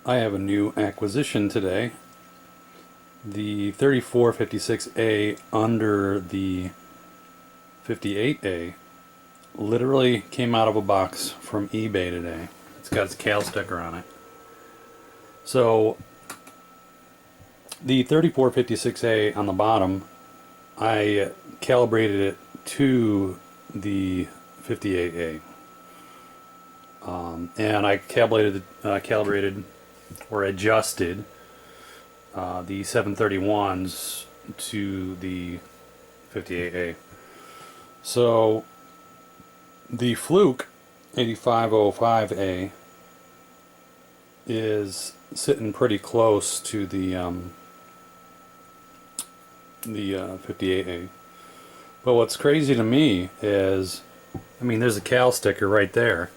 I have a new acquisition today. The 3456A under the 58A literally came out of a box from eBay today. It's got its CAL sticker on it. So the 3456A on the bottom, I calibrated it to the 58A. And I calibrated or adjusted the 731s to the 58A. So the Fluke 8505A is sitting pretty close to the 58A. But what's crazy to me is, I mean, there's a CAL sticker right there.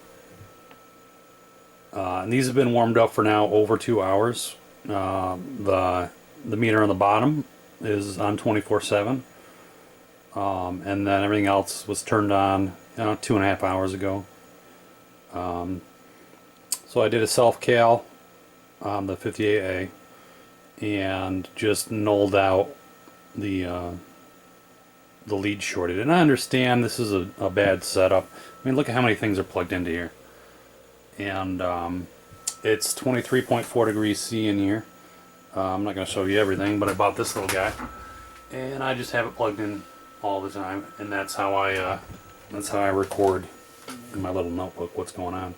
And these have been warmed up for now over 2 hours. The meter on the bottom is on 24/7, and then everything else was turned on 2.5 hours ago. So I did a self cal on the 58A and just nulled out the lead shorted. And I understand this is a bad setup. I mean, look at how many things are plugged into here. And it's 23.4 degrees C in here. I'm not going to show you everything, but I bought this little guy, and I just have it plugged in all the time, and that's how I record in my little notebook what's going on.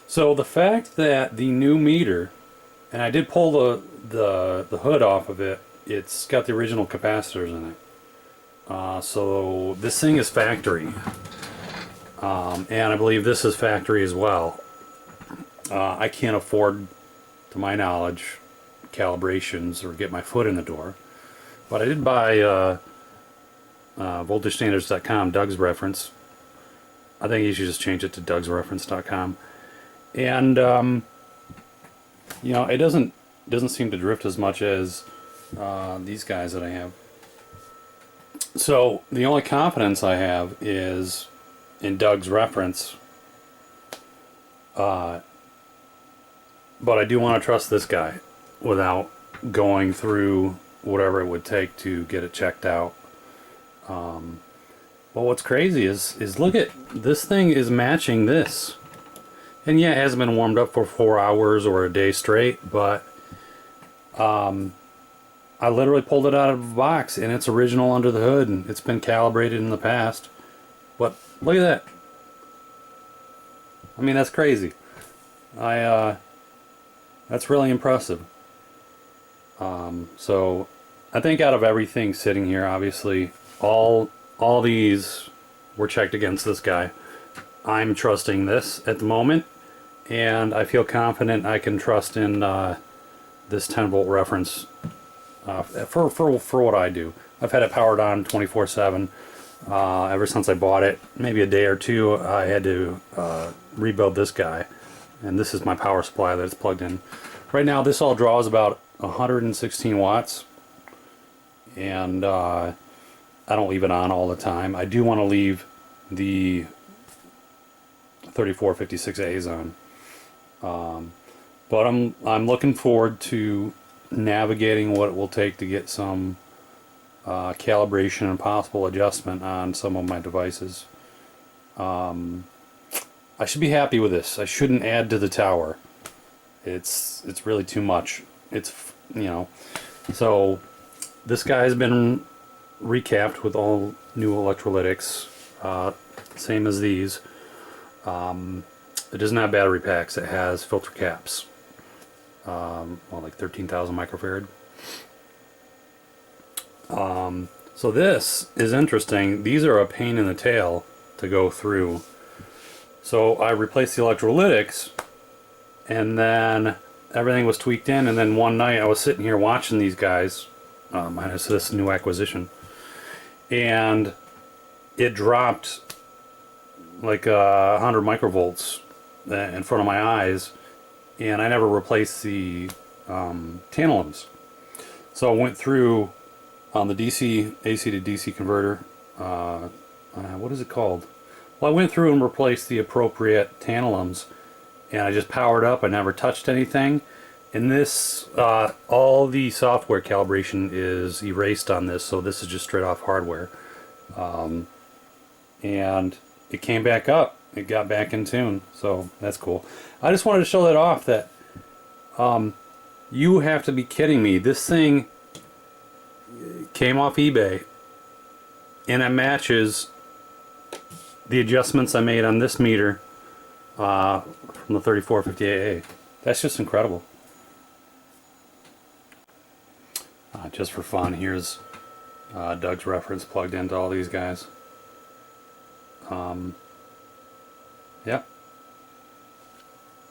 So the fact that the new meter, and I did pull the hood off of it, it's got the original capacitors in it. So this thing is factory, and I believe this is factory as well. I can't afford, to my knowledge, calibrations or get my foot in the door, but I did buy VoltageStandards.com, Doug's reference. I think you should just change it to DougsReference.com. And it doesn't seem to drift as much as these guys that I have. So the only confidence I have is in Doug's reference. But I do want to trust this guy without going through whatever it would take to get it checked out. But what's crazy is look at this thing is matching this. And yeah, it hasn't been warmed up for 4 hours or a day straight, but I literally pulled it out of the box and it's original under the hood and it's been calibrated in the past. But look at that. I mean, that's crazy. That's really impressive. So I think out of everything sitting here, obviously all these were checked against this guy. I'm trusting this at the moment, and I feel confident I can trust in this 10 volt reference for what I do. I've had it powered on 24/7 ever since I bought it. Maybe a day or two I had to rebuild this guy, and this is my power supply that it's plugged in. Right now this all draws about 116 watts, and I don't leave it on all the time. I do want to leave the 3456As on, but I'm looking forward to navigating what it will take to get some calibration and possible adjustment on some of my devices. I should be happy with this. I shouldn't add to the tower. It's really too much. It's, so this guy has been recapped with all new electrolytics, same as these. It doesn't have battery packs. It has filter caps. Like 13,000 microfarad. So this is interesting. These are a pain in the tail to go through. So I replaced the electrolytics, and then everything was tweaked in, and then one night I was sitting here watching these guys, minus this new acquisition, and it dropped like 100 microvolts in front of my eyes, and I never replaced the tantalums. So I went through on the DC AC to DC converter. What is it called? Well, I went through and replaced the appropriate tantalums, and I just powered up. I never touched anything. And this, all the software calibration is erased on this, so this is just straight off hardware. And it came back up. It got back in tune, so that's cool. I just wanted to show that off, that you have to be kidding me. This thing came off eBay, and it matches the adjustments I made on this meter from the 3458A. That's just incredible. Just for fun, here's Doug's reference plugged into all these guys. Yep.